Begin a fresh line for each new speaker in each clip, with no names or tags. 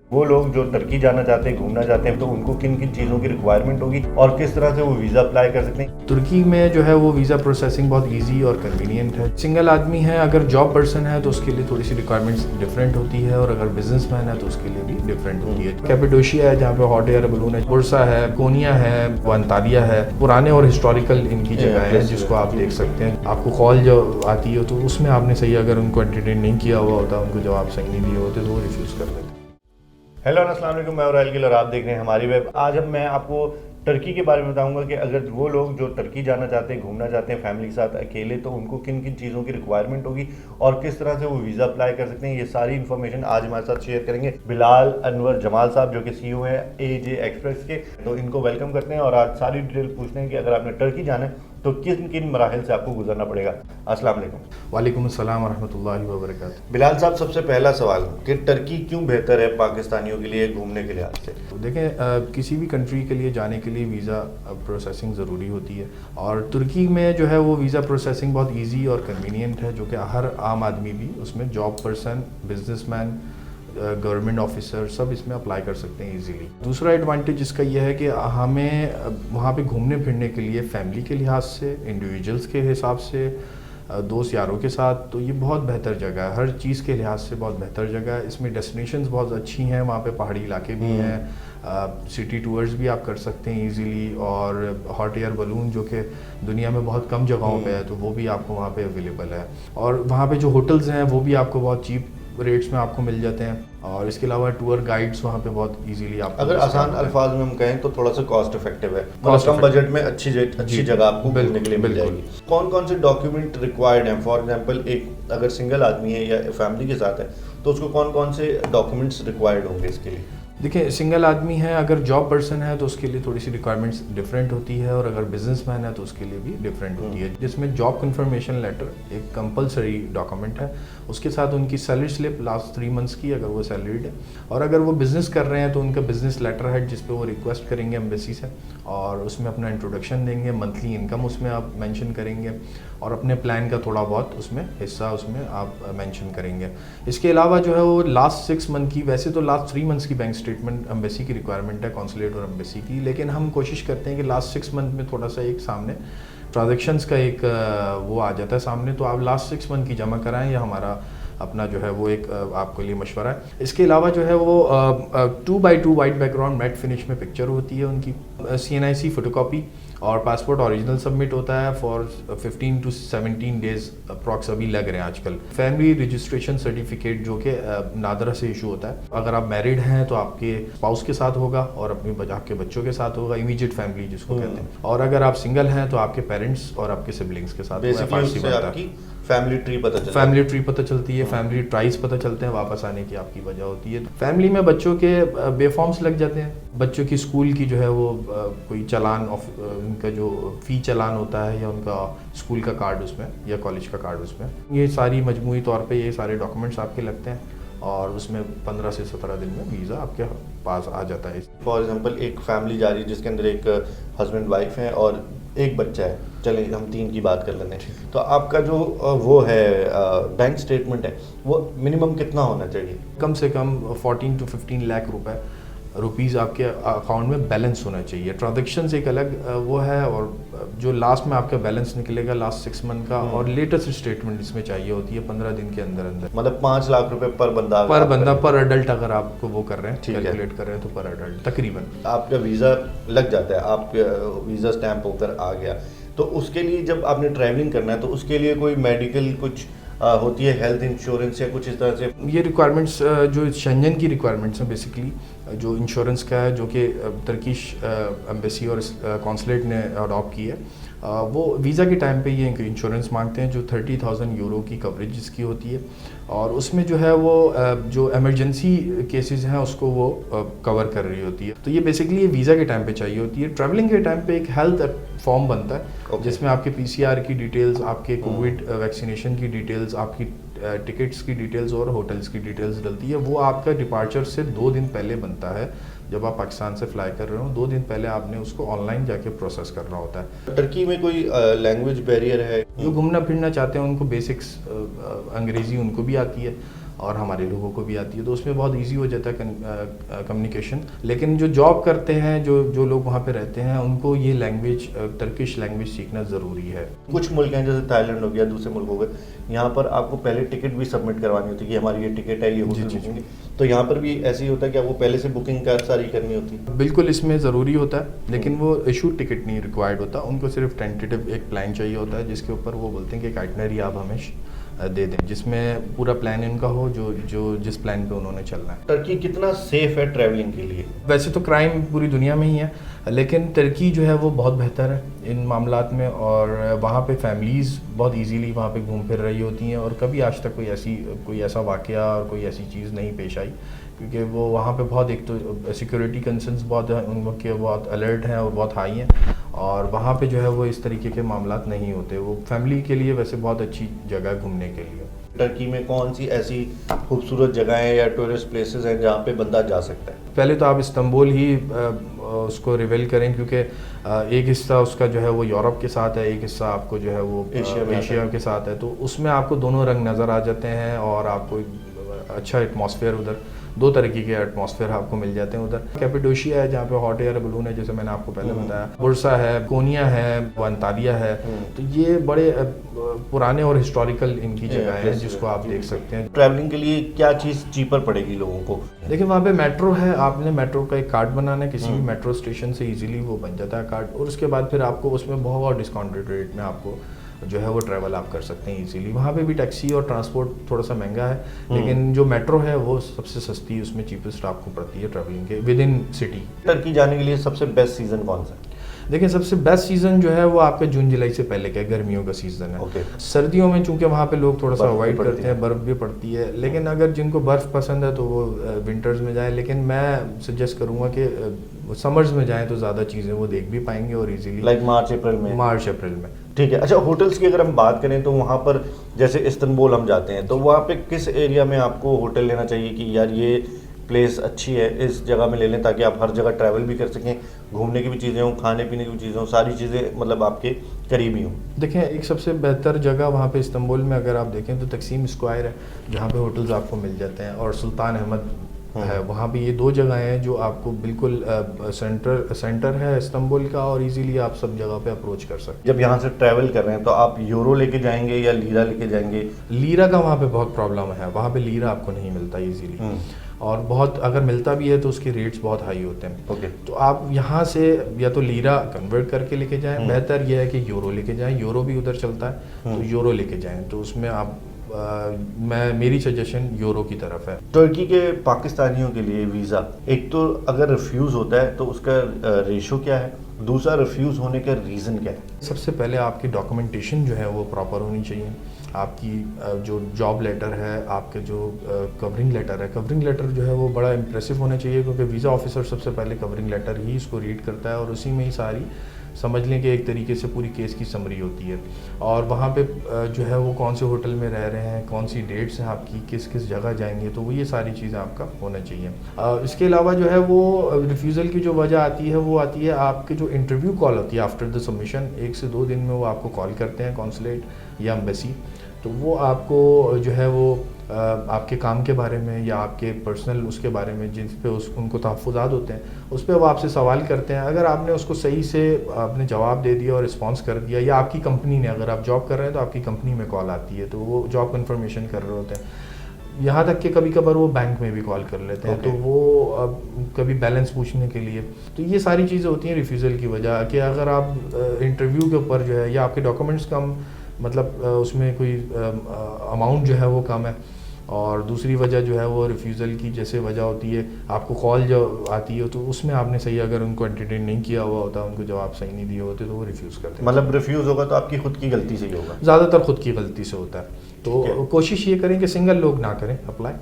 वो लोग जो टर्की जाना चाहते हैं, घूमना चाहते हैं, तो उनको किन किन चीज़ों की रिक्वायरमेंट होगी और किस तरह से वो वीज़ा अप्लाई कर सकते हैं।
तुर्की में जो है वो वीज़ा प्रोसेसिंग बहुत इजी और कन्वीनियंट है। सिंगल आदमी है, अगर जॉब पर्सन है तो उसके लिए थोड़ी सी रिक्वायरमेंट्स डिफरेंट होती है, और अगर बिजनेसमैन है तो उसके लिए भी डिफरेंट होती है। कैपेडोशिया है जहाँ पे हॉट एयर बलून है, बुर्सा है, कोनिया है, अंतालिया है, पुराने और हिस्टोरिकल इनकी जगह है जिसको आप देख सकते हैं। आपको कॉल जो आती है तो उसमें आपने सही अगर उनको एंटरटेन नहीं किया हुआ होता, उनको जवाब सही नहीं दिए होते तो वो रिफ्यूज़ कर देते।
हेलो अस्सलाम वालेकुम, मैं और गिल और आप देख रहे हैं हमारी वेब। आज अब मैं आपको टर्की के बारे में बताऊंगा कि अगर वो लोग जो टर्की जाना चाहते हैं, घूमना चाहते हैं फैमिली के साथ अकेले, तो उनको किन किन चीज़ों की रिक्वायरमेंट होगी और किस तरह से वो वीज़ा अप्लाई कर सकते हैं। ये सारी इन्फॉर्मेशन आज हमारे साथ शेयर करेंगे बिलाल अनवर जमाल साहब, जो कि सीईओ है एजे एक्सप्रेस के। तो इनको वेलकम करते हैं और आज सारी डिटेल पूछते हैं कि अगर आपने टर्की जाना है तो किन किन मराहिल से आपको गुजरना पड़ेगा। अस्सलाम वालेकुम।
वालेकुम अस्सलाम वरहमतुल्लाहि वबरकातुहू।
बिलाल साहब, सबसे पहला सवाल कि टर्की क्यों बेहतर है पाकिस्तानियों के लिए घूमने के लिहाज से।
तो देखें, किसी भी कंट्री के लिए जाने के लिए वीज़ा प्रोसेसिंग ज़रूरी होती है, और तुर्की में जो है वो वीज़ा प्रोसेसिंग बहुत इजी और कन्वीनियंट है, जो कि हर आम आदमी भी उसमें job person, businessman, government officer सब इसमें अप्लाई कर सकते हैं इजीली। दूसरा एडवांटेज इसका यह है कि हमें वहाँ पे घूमने फिरने के लिए फैमिली के लिहाज से, इंडिविजुअल्स के हिसाब से, दोस्त यारों के साथ, तो ये बहुत बेहतर जगह है। हर चीज़ के लिहाज से बहुत बेहतर जगह है। इसमें डेस्टिनेशंस बहुत अच्छी हैं, वहाँ पे पहाड़ी इलाके भी हैं, सिटी टूर्स भी आप कर सकते हैं इजीली, और हॉट एयर बलून जो कि दुनिया में बहुत कम जगहों पे है तो वो भी आपको वहाँ पे अवेलेबल है। और वहाँ पे जो होटल्स हैं वो भी आपको बहुत चीप रेट्स में आपको मिल जाते हैं, और इसके अलावा टूर गाइड्स वहाँ पे बहुत इजीली आप,
अगर आसान अल्फाज में हम कहें तो थोड़ा सा कॉस्ट इफेक्टिव है, कम बजट में अच्छी जगह आपको घूमने के लिए मिल जाएगी। कौन कौन से डॉक्यूमेंट रिक्वायर्ड हैं? फॉर एग्जांपल, एक अगर सिंगल आदमी है या फैमिली के साथ है तो उसको कौन कौन से डॉक्यूमेंट्स रिक्वायर्ड होंगे इसके लिए?
देखिए, सिंगल आदमी है, अगर जॉब पर्सन है तो उसके लिए थोड़ी सी रिक्वायरमेंट्स डिफरेंट होती है, और अगर बिजनेसमैन है तो उसके लिए भी डिफरेंट होती है। जिसमें जॉब कंफर्मेशन लेटर एक कंपलसरी डॉक्यूमेंट है, उसके साथ उनकी सैलरी स्लिप लास्ट 3 मंथ्स की अगर वो सैलरीड है, और अगर वो बिज़नेस कर रहे हैं तो उनका बिज़नेस लेटर है जिस पे वो रिक्वेस्ट करेंगे एम्बेसी से, और उसमें अपना इंट्रोडक्शन देंगे, मंथली इनकम उसमें आप मेंशन करेंगे, और अपने प्लान का थोड़ा बहुत उसमें हिस्सा उसमें आप मेंशन करेंगे। इसके अलावा जो है वो लास्ट 6 मंथ की, वैसे तो लास्ट 3 मंथ्स की बैंक स्टेटमेंट एम्बेसी की रिक्वायरमेंट है, कॉन्सुलेट और एम्बेसी की, लेकिन हम कोशिश करते हैं कि लास्ट 6 मंथ में थोड़ा सा एक सामने ट्रांजेक्शन्स का एक वो आ जाता है सामने, तो आप लास्ट 6 मंथ की जमा कराएं, या हमारा अपना जो है वो एक आपके लिए मशवरा है। इसके अलावा जो है वो 2x2 white background matte finish में पिक्चर होती है उनकी, CNIC फोटोकॉपी और पासपोर्ट ओरिजिनल सबमिट होता है फॉर 15 to 17 डेज अप्रॉक्स अभी लग रहे हैं आजकल। फैमिली रजिस्ट्रेशन सर्टिफिकेट जो कि नादरा से इशू होता है, अगर आप मैरिड हैं तो आपके स्पाउस के साथ होगा और आपके बच्चों के साथ होगा, इमीडिएट फैमिली जिसको कहते हैं, और अगर आप सिंगल हैं तो आपके पेरेंट्स और आपके सिबलिंग्स के साथ
फैमिली ट्री
पता चलती है, फैमिली ट्राइज पता चलते हैं, वापस आने की आपकी वजह होती है। फैमिली में बच्चों के बेफॉर्म्स लग जाते हैं, बच्चों की स्कूल की जो है वो कोई चालान उनका जो फ़ी चालान होता है, या उनका स्कूल का कार्ड उसमें, या कॉलेज का कार्ड उसमें, ये सारी मजमूई तौर पे ये सारे डॉक्यूमेंट्स आपके लगते हैं, और उसमें 15 से 17 दिन में वीज़ा आपके पास आ जाता है।
फॉर एग्जांपल, एक फैमिली जा रही है जिसके अंदर एक हस्बैंड वाइफ है और एक बच्चा है, चले हम 3 की बात कर लेते हैं, तो आपका जो वो है बैंक स्टेटमेंट है वो मिनिमम कितना होना चाहिए?
कम से कम 14 to 15 लाख रुपीज़ आपके अकाउंट में बैलेंस होना चाहिए। ट्रांजेक्शन्स एक अलग वो है, और जो लास्ट में आपका बैलेंस निकलेगा लास्ट 6 मंथ का, और लेटेस्ट स्टेटमेंट इसमें चाहिए होती है 15 दिन के अंदर अंदर।
मतलब 5 लाख रुपए पर बंदा
पर अडल्ट अगर आपको वो कर रहे हैं, कैलकुलेट कर रहे हैं, तो पर अडल्ट तकरीबन।
आपका वीज़ा लग जाता है, आप वीज़ा स्टैंप होकर आ गया, तो उसके लिए जब आपने ट्रैवलिंग करना है तो उसके लिए कोई मेडिकल कुछ होती है, हेल्थ इंश्योरेंस या कुछ इस तरह से?
ये रिक्वायरमेंट्स जो शेंजन की रिक्वायरमेंट्स हैं बेसिकली, जो इंश्योरेंस का है, जो कि टर्किश एम्बेसी और कॉन्सुलेट ने अडॉप्ट की है, वो वीज़ा के टाइम पे ये इंश्योरेंस मांगते हैं, जो 30,000 यूरो की कवरेज जिसकी होती है, और उसमें जो है वो जो एमरजेंसी केसेस हैं उसको वो कवर कर रही होती है। तो ये बेसिकली ये वीज़ा के टाइम पे चाहिए होती है। ट्रैवलिंग के टाइम पे एक हेल्थ फॉर्म बनता है, जिसमें आपके PCR की डिटेल्स, आपके कोविड वैक्सीनेशन की डिटेल्स, आपकी टिकट्स की डिटेल्स और होटल्स की डिटेल्स डलती है। वो आपका डिपार्चर से 2 दिन पहले बनता है। जब आप पाकिस्तान से फ्लाई कर रहे हो 2 दिन पहले आपने उसको ऑनलाइन जाके प्रोसेस करना होता है।
टर्की में कोई लैंग्वेज बैरियर है?
जो घूमना फिरना चाहते हैं उनको बेसिक्स अंग्रेज़ी उनको भी आती है, और हमारे लोगों को भी आती है, तो उसमें बहुत इजी हो जाता है कम्युनिकेशन। लेकिन जो जॉब करते हैं, जो लोग वहाँ पे रहते हैं, उनको ये लैंग्वेज, टर्किश लैंग्वेज सीखना ज़रूरी है।
कुछ मुल्क हैं जैसे थाईलैंड हो गया, दूसरे मुल्क हो गए, यहाँ पर आपको पहले टिकट भी सबमिट करवानी होती है कि हमारी ये टिकट है, ये होटल बुकिंग। तो यहाँ पर भी ऐसे ही होता है कि आपको पहले से बुकिंग सारी करनी होती है?
बिल्कुल, इसमें ज़रूरी होता है, लेकिन वो इशू टिकट नहीं रिक्वायर्ड होता, उनको सिर्फ टेंटेटिव एक प्लान चाहिए होता है, जिसके ऊपर वो बोलते हैं कि एक आइटनरी आप हमें दे दें, जिसमें पूरा प्लान इनका हो, जो जिस प्लान पे उन्होंने चलना है।
टर्की कितना सेफ है ट्रैवलिंग के लिए?
वैसे तो क्राइम पूरी दुनिया में ही है, लेकिन टर्की जो है वो बहुत बेहतर है इन मामलात में, और वहाँ पे फैमिलीज़ बहुत इजीली वहाँ पे घूम फिर रही होती हैं, और कभी आज तक कोई ऐसा वाक़या और कोई ऐसी चीज़ नहीं पेश आई, क्योंकि वो वहाँ पे बहुत, एक तो सिक्योरिटी कंसर्न्स बहुत हैं उनके, बहुत अलर्ट हैं और बहुत हाई हैं, और वहाँ पे जो है वो इस तरीके के मामलात नहीं होते। वो फैमिली के लिए वैसे बहुत अच्छी जगह है घूमने के लिए।
टर्की में कौन सी ऐसी खूबसूरत जगहें या टूरिस्ट प्लेसेस हैं जहाँ पे बंदा जा सकता है?
पहले तो आप इस्तांबुल ही उसको रिवील करें, क्योंकि एक हिस्सा उसका जो है वो यूरोप के साथ है, एक हिस्सा आपको जो है वो एशिया के साथ है, तो उसमें आपको दोनों रंग नज़र आ जाते हैं, और आपको अच्छा एटमॉस्फेयर, उधर दो तरीके के एटमॉस्फेयर आपको मिल जाते हैं। उधर कैपेडोशिया है जहाँ पे हॉट एयर बलून है, जैसे मैंने आपको पहले बताया, बुर्सा है, कोनिया है, अंतालिया है, तो ये बड़े पुराने और हिस्टोरिकल इनकी जगह है जिसको आप देख सकते हैं।
ट्रैवलिंग के लिए क्या चीज़ चीपर पड़ेगी लोगों को?
देखिए, वहाँ पे मेट्रो है, आपने मेट्रो का एक कार्ड बनाना है, किसी भी मेट्रो स्टेशन से इजीली वो बन जाता है कार्ड, और उसके बाद फिर आपको उसमें बहुत डिस्काउंटेड रेट में आपको जो है वो ट्रैवल आप कर सकते हैं इजीली। वहाँ पे भी टैक्सी और ट्रांसपोर्ट थोड़ा सा महंगा है, लेकिन जो मेट्रो है वो सबसे सस्ती है, उसमें चीपेस्ट आपको पड़ती है ट्रैवलिंग के विद इन सिटी।
टर्की जाने के लिए सबसे बेस्ट सीज़न कौन सा है?
देखिए, सबसे बेस्ट सीज़न जो है वो आपका जून जुलाई से पहले का गर्मियों का सीज़न है। सर्दियों में चूंकि वहाँ पे लोग थोड़ा सा अवॉइड करते हैं, बर्फ़ भी पड़ती है, लेकिन अगर जिनको बर्फ़ पसंद है तो वो विंटर्स में जाए, लेकिन मैं सजेस्ट करूँगा कि समर्स में जाएँ तो ज़्यादा चीज़ें वो देख भी पाएंगे और इजीली,
लाइक मार्च अप्रैल में। ठीक है। अच्छा, होटल्स की अगर हम बात करें तो वहाँ पर जैसे इस्तांबुल हम जाते हैं, तो वहाँ पे किस एरिया में आपको होटल लेना चाहिए कि यार ये प्लेस अच्छी है, इस जगह में ले लें, ताकि आप हर जगह ट्रैवल भी कर सकें, घूमने की भी चीज़ें हों, खाने पीने की भी चीज़ें हों, सारी चीज़ें मतलब आपके करीबी हों?
देखें, एक सबसे बेहतर जगह वहाँ पे इस्तांबुल में अगर आप देखें तो तकसीम स्क्वायर है, जहाँ पे होटल्स आपको मिल जाते हैं, और सुल्तान अहमद है। वहाँ पे ये दो जगह हैं जो आपको बिल्कुल सेंटर है इस्तांबुल का, और इजीली आप सब जगह पे अप्रोच कर सकते हैं।
जब यहाँ से ट्रैवल कर रहे हैं तो आप यूरो लेके जाएंगे या लीरा लेके जाएंगे?
लीरा का वहाँ पे बहुत प्रॉब्लम है, वहाँ पे लीरा आपको नहीं मिलता इजीली, और बहुत अगर मिलता भी है तो उसके रेट्स बहुत हाई होते हैं। तो आप यहाँ से या तो लीरा कन्वर्ट करके लेके जाएं, बेहतर यह है कि यूरो लेके जाएं, यूरो भी उधर चलता है, तो यूरो लेके जाएं, तो उसमें आप मेरी सजेशन यूरो की तरफ है।
तुर्की के पाकिस्तानियों के लिए वीज़ा, एक तो अगर रिफ्यूज़ होता है तो उसका रेशो क्या है, दूसरा रिफ्यूज़ होने का रीज़न क्या है?
सबसे पहले आपकी डॉक्यूमेंटेशन जो है वो प्रॉपर होनी चाहिए। आपकी जो जॉब लेटर है, आपके जो कवरिंग लेटर है, कवरिंग लेटर जो है वो बड़ा इम्प्रेसिव होना चाहिए, क्योंकि वीज़ा ऑफिसर सबसे पहले कवरिंग लेटर ही इसको रीड करता है, और उसी में ही सारी समझ लें कि एक तरीके से पूरी केस की समरी होती है, और वहाँ पे जो है वो कौन से होटल में रह रहे हैं, कौन सी डेट्स हैं आपकी, किस किस जगह जाएंगे, तो वो ये सारी चीज़ें आपका होना चाहिए। इसके अलावा जो है वो रिफ्यूज़ल की जो वजह आती है वो आती है आपके जो इंटरव्यू कॉल होती है आफ्टर द सबमिशन, 1 से 2 दिन में वो आपको कॉल करते हैं कॉन्सुलेट या एम्बेसी, तो वो आपको जो है वो आपके काम के बारे में या आपके पर्सनल उसके बारे में जिन पे उनको तहफ़्फ़ुज़ात होते हैं, उस पर वो आपसे सवाल करते हैं। अगर आपने उसको सही से आपने जवाब दे दिया और रिस्पांस कर दिया, या आपकी कंपनी ने, अगर आप जॉब कर रहे हैं तो आपकी कंपनी में कॉल आती है, तो वो जॉब कन्फर्मेशन कर रहे होते हैं। यहाँ तक कि कभी कभार वो बैंक में भी कॉल कर लेते हैं, तो वो कभी बैलेंस पूछने के लिए, तो ये सारी चीज़ें होती हैं रिफ्यूज़ल की वजह, कि अगर आप इंटरव्यू के ऊपर जो है, या आपके डॉक्यूमेंट्स कम, मतलब उसमें कोई अमाउंट जो है वो कम है, और दूसरी वजह जो है वो रिफ्यूज़ल की जैसे वजह होती है, आपको कॉल जो आती है तो उसमें आपने सही अगर उनको एंटरटेन नहीं किया हुआ होता, उनको जवाब सही नहीं दिए होते, तो वो रिफ्यूज़ करते हैं।
मतलब रिफ्यूज़ होगा तो आपकी खुद की गलती से ही होगा?
ज़्यादातर खुद की गलती से होता है, तो कोशिश ये करें कि सिंगल लोग ना करें अप्लाई,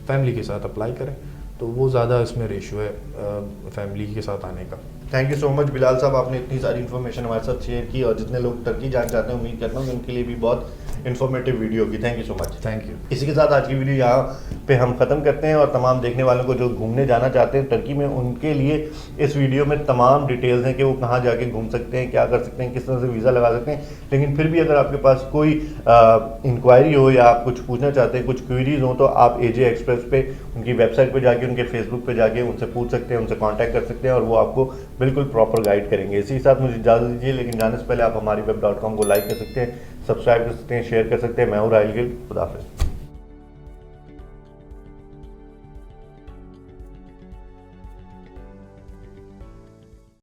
फैमिली के साथ अप्लाई करें, तो वो ज़्यादा इसमें रेशो है फैमिली के साथ आने का।
Thank you so much Bilal साहब, आपने इतनी सारी इन्फॉर्मेशन हमारे साथ शेयर की, और जितने लोग टर्की जाना चाहते हैं उम्मीद करता हूँ कि उनके लिए भी बहुत इन्फॉर्मेटिव वीडियो की। Thank you so much.
Thank you.
इसी के साथ आज की वीडियो यहाँ पे हम ख़त्म करते हैं, और तमाम देखने वालों को जो घूमने जाना चाहते हैं टर्की में, उनके लिए इस वीडियो में तमाम डिटेल्स हैं कि वो कहाँ जाके घूम सकते हैं, क्या कर सकते हैं, किस तरह से वीज़ा लगा सकते हैं। लेकिन फिर भी अगर आपके पास कोई इंक्वायरी हो या आप कुछ पूछना चाहते हैं, कुछ क्वेरीज हो, तो आप AJ एक्सप्रेस पे उनकी वेबसाइट पे जाके, उनके फेसबुक पे जाके उनसे पूछ सकते हैं, उनसे कांटेक्ट कर सकते हैं, और वो आपको बिल्कुल प्रॉपर गाइड करेंगे। इसी के साथ मुझे इजाज़त दीजिए, लेकिन जाने से पहले आप हमारी web.com को लाइक कर सकते हैं, सब्सक्राइब कर सकते हैं, शेयर कर सकते हैं। मैं हूं राहिल गिल। खुदा हाफिज़।